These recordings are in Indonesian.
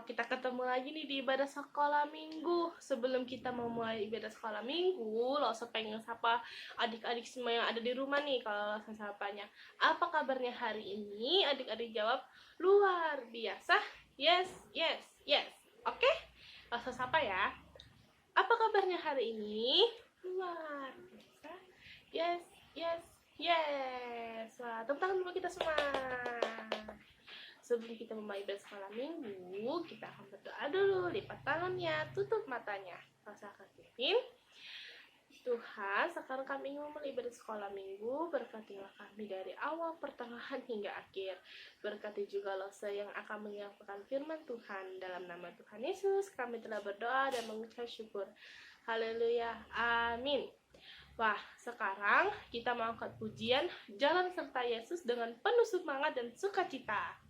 kita ketemu lagi nih di ibadah sekolah minggu. Sebelum kita memulai ibadah sekolah minggu, Losa pengen sapa adik-adik semua yang ada di rumah nih. Kalau Losa sapanya, apa kabarnya hari ini? Adik-adik jawab, luar biasa. Yes, yes, yes. Oke? Losa sapa ya. Apa kabarnya hari ini? Luar biasa. Yes, yes, yes. Wah, tepuk tangan dulu kita semua. Sebelum kita memulai ibadah sekolah minggu, kita akan berdoa dulu. Lipat tangannya, tutup matanya. Rasakan pimpin. Tuhan, sekarang kami ingin memulai ibadah sekolah minggu. Berkatilah kami dari awal, pertengahan, hingga akhir. Berkati juga Losa yang akan menyampaikan firman Tuhan. Dalam nama Tuhan Yesus, kami telah berdoa dan mengucap syukur. Haleluya, amin. Wah, sekarang kita mau angkat pujian Jalan Serta Yesus dengan penuh semangat dan sukacita.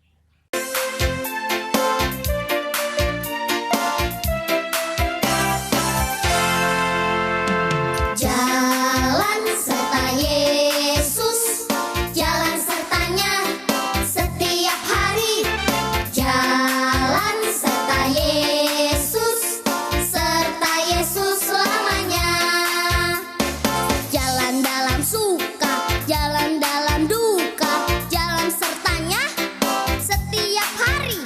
Jalan serta Yesus, jalan sertanya setiap hari. Jalan serta Yesus selamanya. Jalan dalam suka, jalan dalam duka, jalan sertanya setiap hari.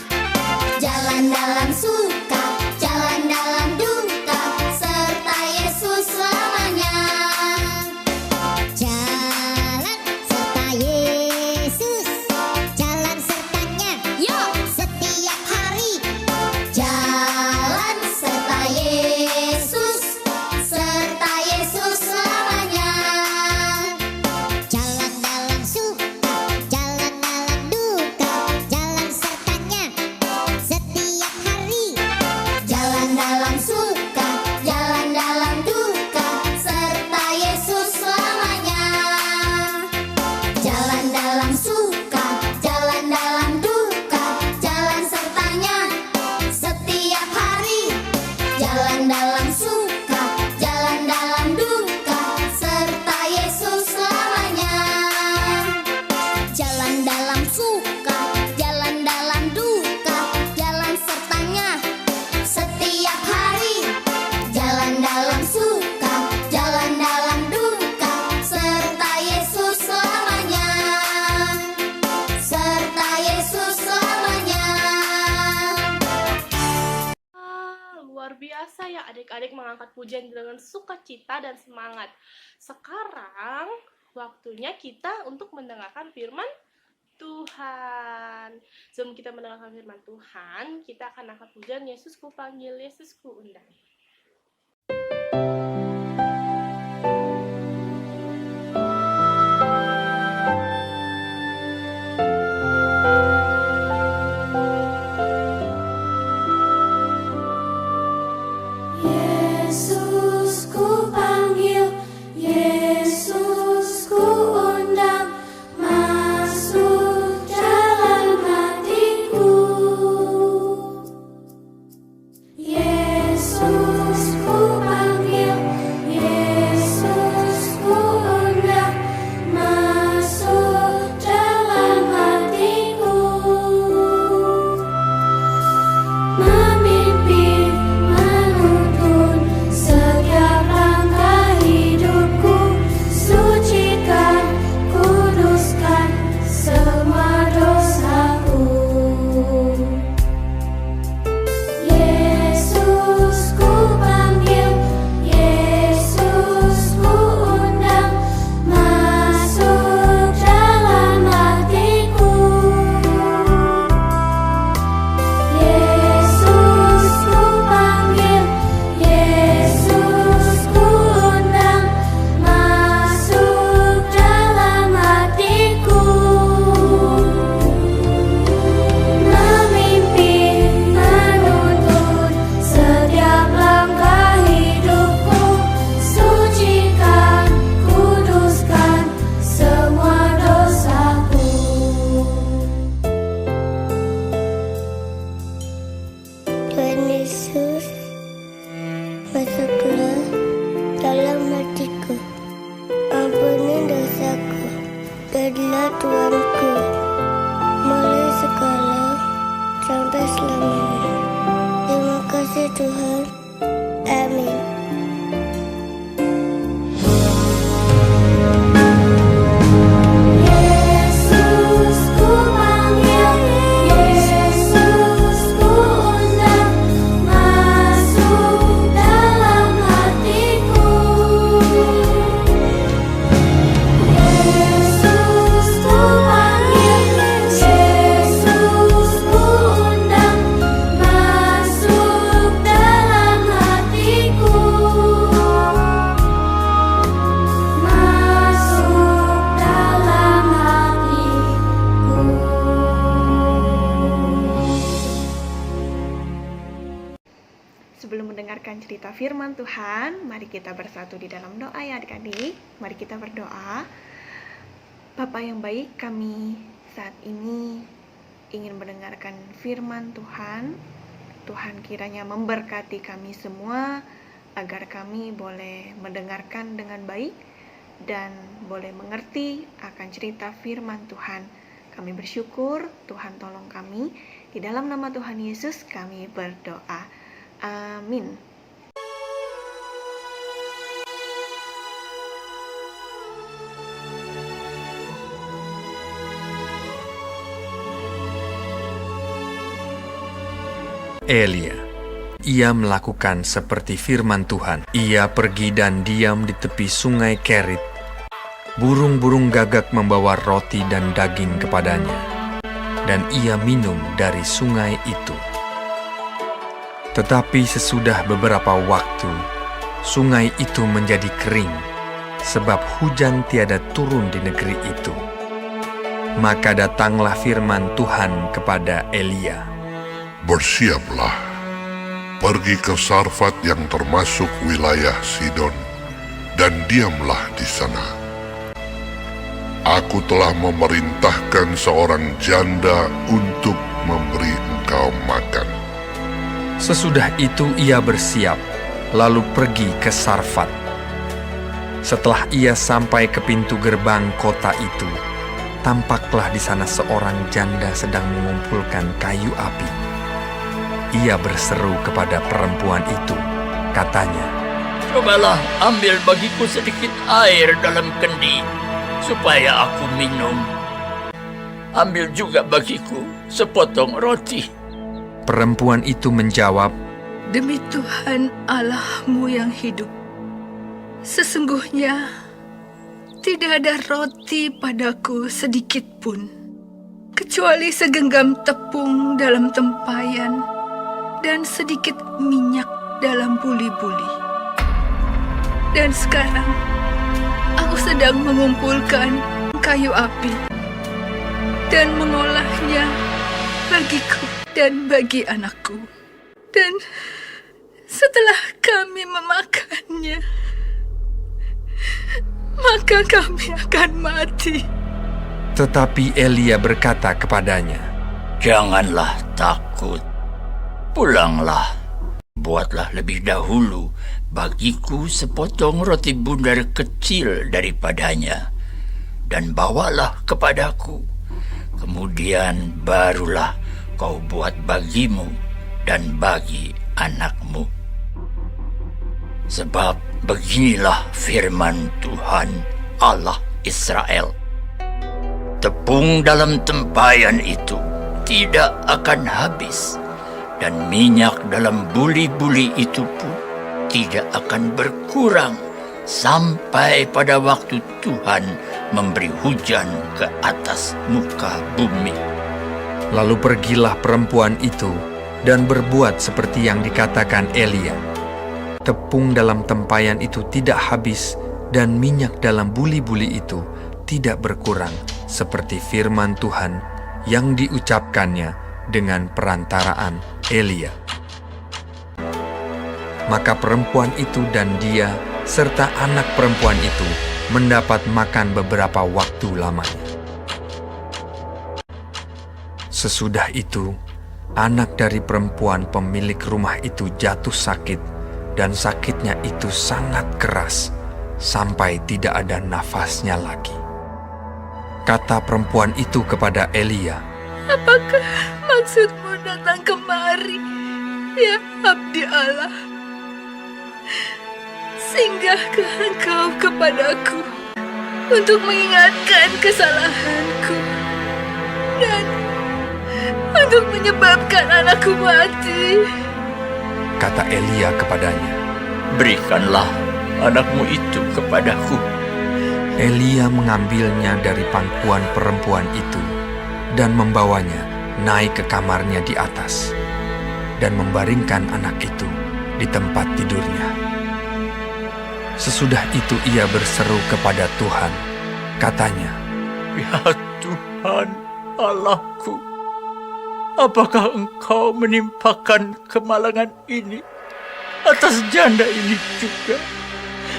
Jalan dalam suka, jalan dalam duka, serta Yesus selamanya. Jalan serta Yesus, jalan sertanya, yo, setiap hari. Jalan serta Yesus selamanya. Jalan dalam suka, jalan dalam duka, jalan sertanya setiap hari. Jalan dalam suka, jalan dalam duka, serta Yesus selamanya. Jalan dalam suka, jalan dalam duka, jalan sertanya setiap hari. Jalan dalam suka, jalan dalam duka, serta Yesus selamanya. Jalan dalam suka, jalan dalam duka, jalan sertanya setiap hari. Jalan dalam suka, jalan dalam duka, serta Yesus selamanya. Serta Yesus selamanya. Luar biasa ya adik-adik mengangkat pujian dengan sukacita dan semangat. Sekarang waktunya kita untuk mendengarkan firman Tuhan. Sebelum kita mendengarkan firman Tuhan, kita akan angkat pujian Yesusku panggil, Yesusku undang. Yesus ku panggil, Yesus ku undang, masuk dalam hatiku. Yesus ku panggil, Yesus ku undang, masuk dalam hatiku. Memimpin, menuntun setiap langkah hidupku, sucikan, kuduskan semua dosaku. Yesus ku panggil, Yesus ku undang, masuk dalam hatiku. Yesus ku panggil, Yesus ku undang, masuk dalam hatiku. Memimpin, menuntun setiap langkah hidupku, sucikan, kuduskan semua dosaku. Tuhan Yesus, masuklah dalam hatiku, ampuni dosaku, jadilah Tuanku, mulai sekarang sampai selamanya. kasih Tuhan. Amin. Yesus ku panggil, Yesus ku undang, masuk dalam hatiku. Yesus ku panggil, Yesus ku undang, masuk dalam hatiku. Masuk dalam hatiku. Sebelum mendengarkan cerita firman Tuhan, mari kita bersatu di dalam doa ya adik-adik. Mari kita berdoa. Bapa yang baik, kami saat ini ingin mendengarkan firman Tuhan. Tuhan kiranya memberkati kami semua, agar kami boleh mendengarkan dengan baik dan boleh mengerti akan cerita firman Tuhan. Kami bersyukur, Tuhan tolong kami. Di dalam nama Tuhan Yesus kami berdoa. Amin. Elia. Ia melakukan seperti firman Tuhan. Ia pergi dan diam di tepi sungai Kerit. Burung-burung gagak membawa roti dan daging kepadanya, dan ia minum dari sungai itu. Tetapi sesudah beberapa waktu, sungai itu menjadi kering, sebab hujan tiada turun di negeri itu. Maka datanglah firman Tuhan kepada Elia. Bersiaplah, pergi ke Sarfat yang termasuk wilayah Sidon, dan diamlah di sana. Aku telah memerintahkan seorang janda untuk memberi engkau makan. Sesudah itu ia bersiap, lalu pergi ke Sarfat. Setelah ia sampai ke pintu gerbang kota itu, tampaklah di sana seorang janda sedang mengumpulkan kayu api. Ia berseru kepada perempuan itu, katanya, "Cobalah ambil bagiku sedikit air dalam kendi, supaya aku minum. Ambil juga bagiku sepotong roti." Perempuan itu menjawab, Demi Tuhan Allahmu yang hidup, sesungguhnya tidak ada roti padaku sedikit pun, kecuali segenggam tepung dalam tempayan dan sedikit minyak dalam buli-buli. Dan sekarang aku sedang mengumpulkan kayu api dan mengolahnya bagiku dan bagi anakku. Dan setelah kami memakannya, maka kami akan mati. tetapi Elia berkata kepadanya, "Janganlah takut. Pulanglah, buatlah lebih dahulu bagiku sepotong roti bundar kecil daripadanya, dan bawalah kepadaku. Kemudian barulah kau buat bagimu dan bagi anakmu. Sebab beginilah firman Tuhan Allah Israel. Tepung dalam tempayan itu tidak akan habis, dan minyak dalam buli-buli itu pun tidak akan berkurang sampai pada waktu Tuhan memberi hujan ke atas muka bumi." Lalu pergilah perempuan itu dan berbuat seperti yang dikatakan Elia. Tepung dalam tempayan itu tidak habis, dan minyak dalam buli-buli itu tidak berkurang, seperti firman Tuhan yang diucapkannya dengan perantaraan Elia. Maka perempuan itu dan dia serta anak perempuan itu mendapat makan beberapa waktu lamanya. Sesudah itu, anak dari perempuan pemilik rumah itu jatuh sakit, dan sakitnya itu sangat keras, sampai tidak ada nafasnya lagi. Kata perempuan itu kepada Elia, Apakah maksudmu datang kemari? ya abdi Allah. Singgahkah Engkau kepadaku untuk mengingatkan kesalahanku dan untuk menyebabkan anakku mati. Kata Elia kepadanya. Berikanlah anakmu itu kepadaku. Elia mengambilnya dari pangkuan perempuan itu dan membawanya naik ke kamarnya di atas dan membaringkan anak itu di tempat tidurnya. Sesudah itu ia berseru kepada Tuhan, katanya, Ya Tuhan Allahku, apakah Engkau menimpakan kemalangan ini atas janda ini juga,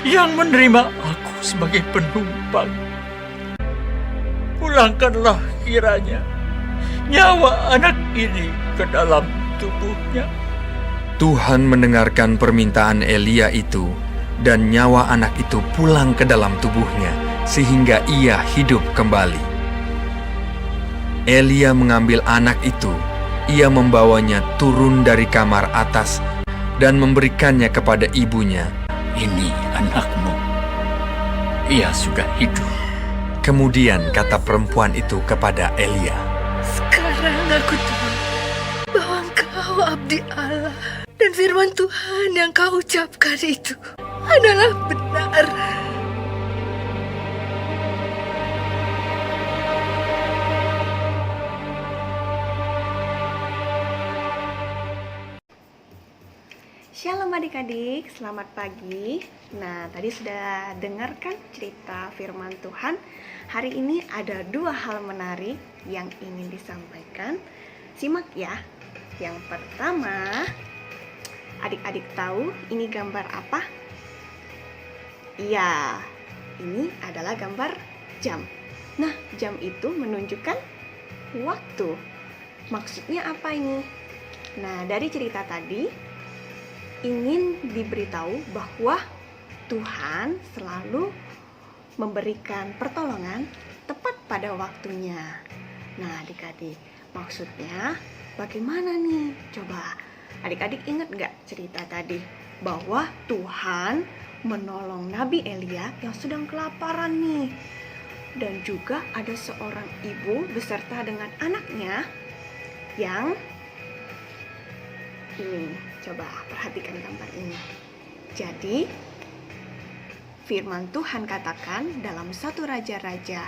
yang menerima aku sebagai penumpang? Pulangkanlah kiranya nyawa anak ini ke dalam tubuhnya. Tuhan mendengarkan permintaan Elia itu, dan nyawa anak itu pulang ke dalam tubuhnya, sehingga ia hidup kembali. Elia mengambil anak itu, ia membawanya turun dari kamar atas dan memberikannya kepada ibunya. Ini anakmu, ia sudah hidup. Kemudian kata perempuan itu kepada Elia, Sekarang aku tahu bahwa Engkau abdi Allah dan firman Tuhan yang Kau ucapkan itu adalah benar. Shalom adik-adik, selamat pagi. Nah, tadi sudah dengarkan cerita firman Tuhan. Hari ini ada 2 hal menarik yang ingin disampaikan. Simak ya. Yang pertama, adik-adik tahu ini gambar apa? Iya, ini adalah gambar jam. Nah, jam itu menunjukkan waktu. Maksudnya apa ini? Nah, dari cerita tadi ingin diberitahu bahwa Tuhan selalu memberikan pertolongan tepat pada waktunya. Nah, adik-adik, maksudnya bagaimana nih? Coba adik-adik ingat gak cerita tadi bahwa Tuhan menolong Nabi Elia yang sedang kelaparan nih. Dan juga ada seorang ibu beserta dengan anaknya yang ini. Coba perhatikan gambar ini. Jadi firman Tuhan katakan dalam 1 Raja-Raja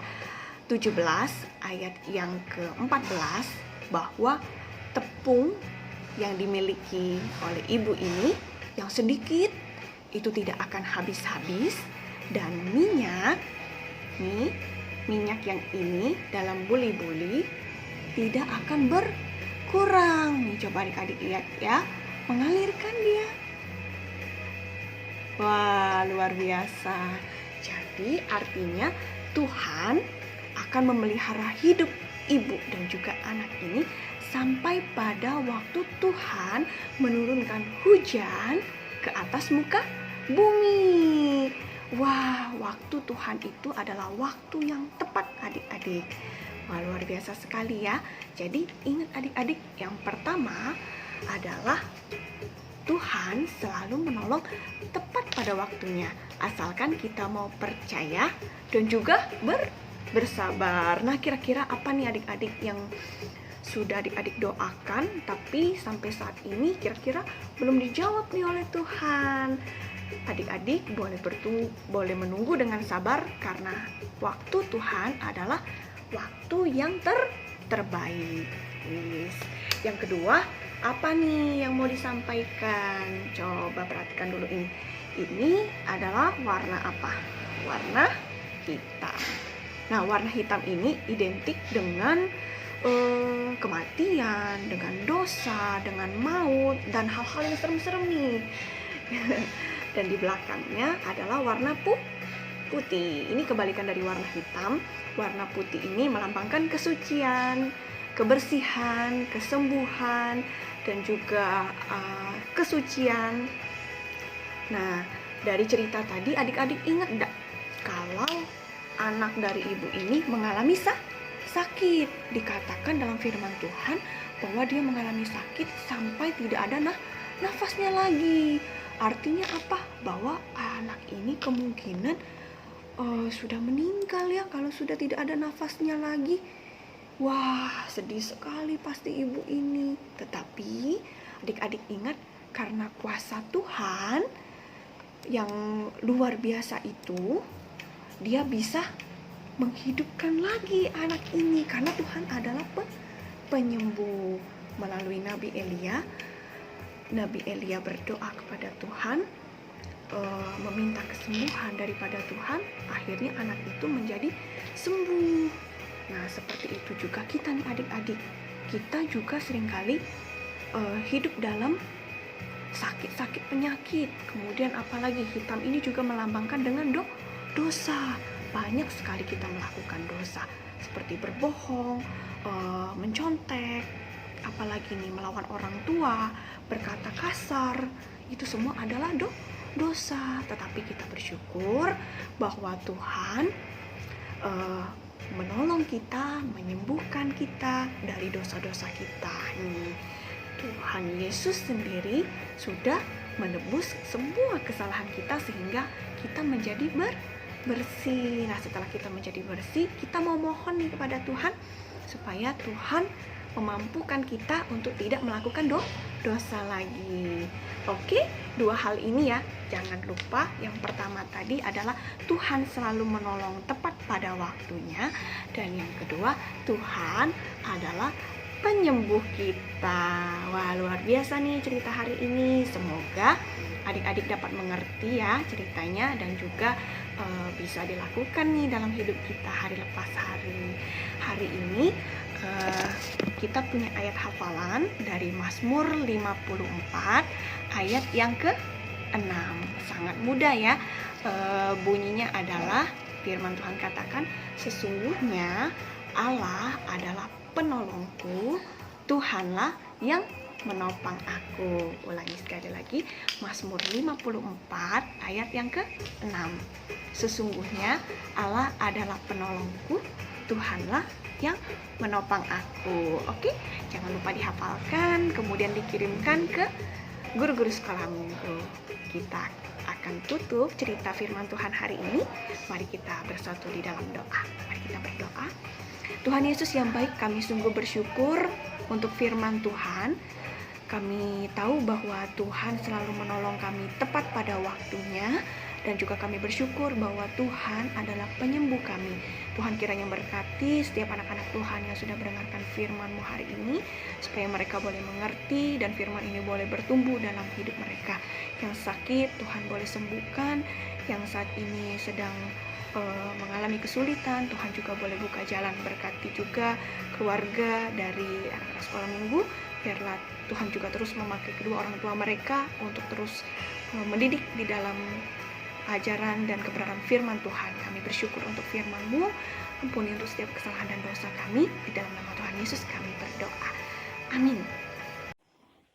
17 ayat yang ke-14 bahwa tepung yang dimiliki oleh ibu ini yang sedikit itu tidak akan habis-habis, dan minyak yang ini dalam buli-buli tidak akan berkurang. Nih, coba adik-adik lihat ya, mengalirkan dia. Wah, luar biasa. Jadi artinya Tuhan akan memelihara hidup ibu dan juga anak ini sampai pada waktu Tuhan menurunkan hujan ke atas muka bumi. Wah, waktu Tuhan itu adalah waktu yang tepat adik-adik. Wah, luar biasa sekali ya. Jadi ingat adik-adik, yang pertama adalah Tuhan selalu menolong tepat pada waktunya, asalkan kita mau percaya dan juga bersabar. Nah, kira-kira apa nih adik-adik yang sudah adik-adik doakan tapi sampai saat ini kira-kira belum dijawab nih oleh Tuhan? Adik-adik boleh menunggu dengan sabar, karena waktu Tuhan adalah waktu yang terbaik. Yang kedua, apa nih yang mau disampaikan? Coba perhatikan dulu ini. Ini adalah warna apa? Warna hitam. Nah, warna hitam ini identik dengan kematian, dengan dosa, dengan maut, dan hal-hal yang serem-serem nih. Dan di belakangnya adalah warna putih. Ini kebalikan dari warna hitam. Warna putih ini melambangkan kesucian, kebersihan, kesembuhan, dan juga kesucian. Nah, dari cerita tadi adik-adik ingat enggak kalau anak dari ibu ini mengalami sakit? Dikatakan dalam firman Tuhan bahwa dia mengalami sakit sampai tidak ada nafasnya lagi. Artinya apa? Bahwa anak ini kemungkinan sudah meninggal ya kalau sudah tidak ada nafasnya lagi. Wah, sedih sekali pasti ibu ini. Tetapi adik-adik ingat, karena kuasa Tuhan yang luar biasa itu, dia bisa menghidupkan lagi anak ini karena Tuhan adalah penyembuh. Melalui Nabi Elia berdoa kepada Tuhan, meminta kesembuhan daripada Tuhan, akhirnya anak itu menjadi sembuh. Nah, seperti itu juga kita nih adik-adik, kita juga seringkali hidup dalam sakit-sakit penyakit. Kemudian apalagi hitam ini juga melambangkan dengan dosa. Banyak sekali kita melakukan dosa, seperti berbohong, mencontek, apalagi nih melawan orang tua, berkata kasar. Itu semua adalah dosa. Tetapi kita bersyukur bahwa Tuhan menolong kita, menyembuhkan kita dari dosa-dosa kita nih. Tuhan Yesus sendiri sudah menebus semua kesalahan kita sehingga kita menjadi bersih. Nah, setelah kita menjadi bersih, kita mau mohon nih kepada Tuhan supaya Tuhan memampukan kita untuk tidak melakukan dosa lagi. Oke, dua hal ini ya, jangan lupa. Yang pertama tadi adalah Tuhan selalu menolong tepat pada waktunya, dan yang kedua, Tuhan adalah penyembuh kita. Wah, luar biasa nih cerita hari ini. Semoga adik-adik dapat mengerti ya ceritanya, dan juga bisa dilakukan nih dalam hidup kita hari lepas hari. Hari ini kita punya ayat hafalan dari Mazmur 54 ayat yang ke-6. Sangat mudah ya. Bunyinya adalah, firman Tuhan katakan, sesungguhnya Allah adalah penolongku, Tuhanlah yang menopang aku. Ulangi sekali lagi, Mazmur 54 ayat yang ke-6. Sesungguhnya Allah adalah penolongku, Tuhanlah yang menopang aku. Oke, jangan lupa dihafalkan, kemudian dikirimkan ke guru-guru sekolah minggu. Kita akan tutup cerita firman Tuhan hari ini. Mari kita bersatu di dalam doa. Mari kita berdoa. Tuhan Yesus yang baik, kami sungguh bersyukur untuk firman Tuhan. Kami tahu bahwa Tuhan selalu menolong kami tepat pada waktunya, dan juga kami bersyukur bahwa Tuhan adalah penyembuh kami. Tuhan kiranya berkati setiap anak-anak Tuhan yang sudah mendengarkan firman-Mu hari ini, supaya mereka boleh mengerti dan firman ini boleh bertumbuh dalam hidup mereka. Yang sakit Tuhan boleh sembuhkan, yang saat ini sedang mengalami kesulitan, Tuhan juga boleh buka jalan. Berkati juga keluarga dari anak-anak sekolah minggu, biarlah Tuhan juga terus memakai kedua orang tua mereka untuk terus mendidik di dalam ajaran dan kebenaran firman Tuhan. Kami bersyukur untuk firman-Mu. Ampuni untuk setiap kesalahan dan dosa kami. Di dalam nama Tuhan Yesus kami berdoa. Amin.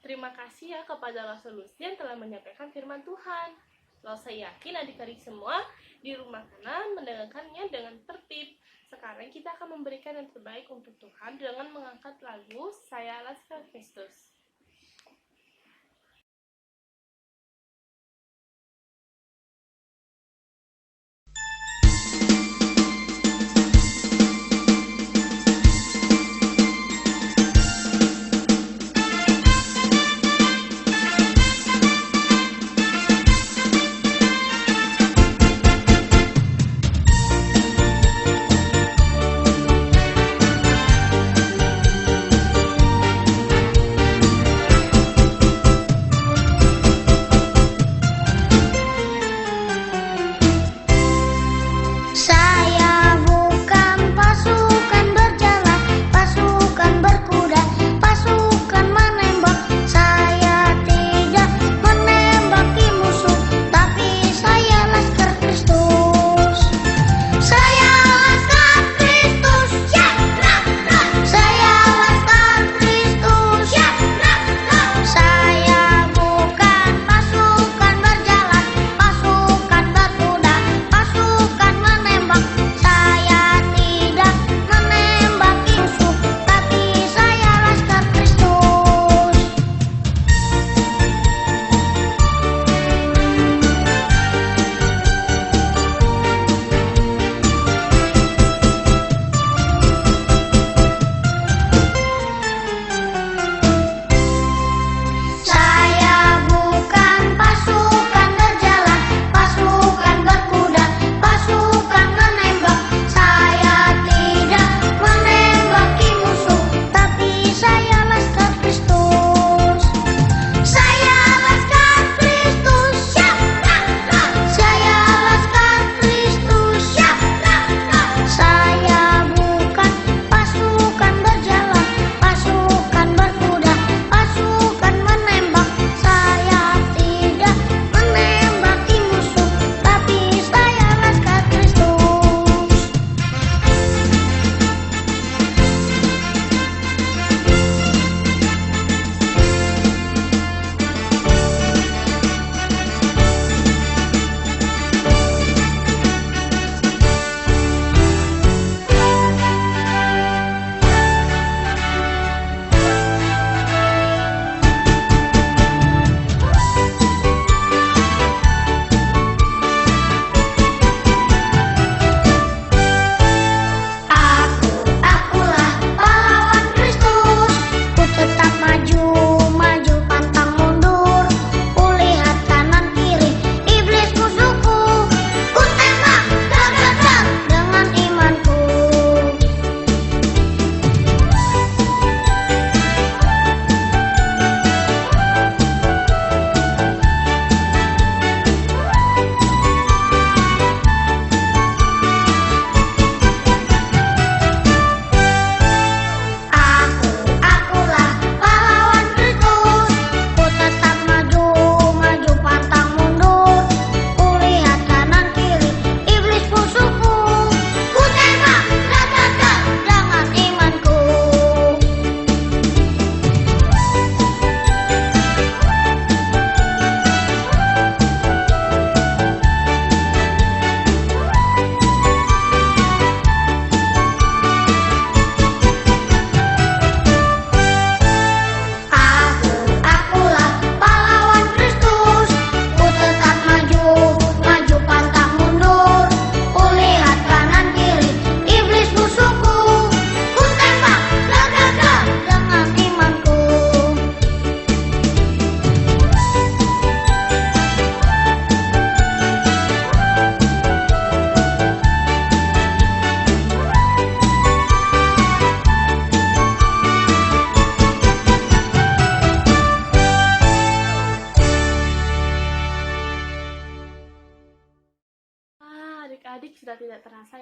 Terima kasih ya kepada Rasul Lucy yang telah menyampaikan firman Tuhan. Lalu saya yakin adik-adik semua di rumah sana mendengarkannya dengan tertib. Sekarang kita akan memberikan yang terbaik untuk Tuhan dengan mengangkat lagu Saya Alaska Kristus.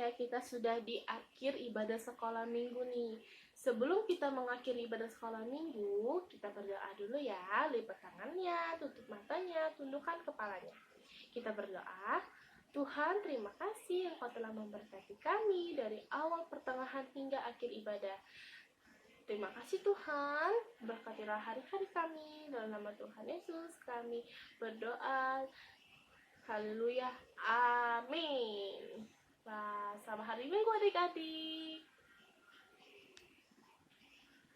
ya, kita sudah di akhir ibadah sekolah minggu nih. Sebelum kita mengakhiri ibadah sekolah minggu, kita berdoa dulu ya. Lipat tangannya, tutup matanya, tundukkan kepalanya. Kita berdoa, Tuhan terima kasih Engkau telah memberkati kami dari awal, pertengahan, hingga akhir ibadah. Terima kasih Tuhan, berkatilah hari-hari kami. Dalam nama Tuhan Yesus kami berdoa. Haleluya, amin. Nah, selamat hari Minggu adik-adik.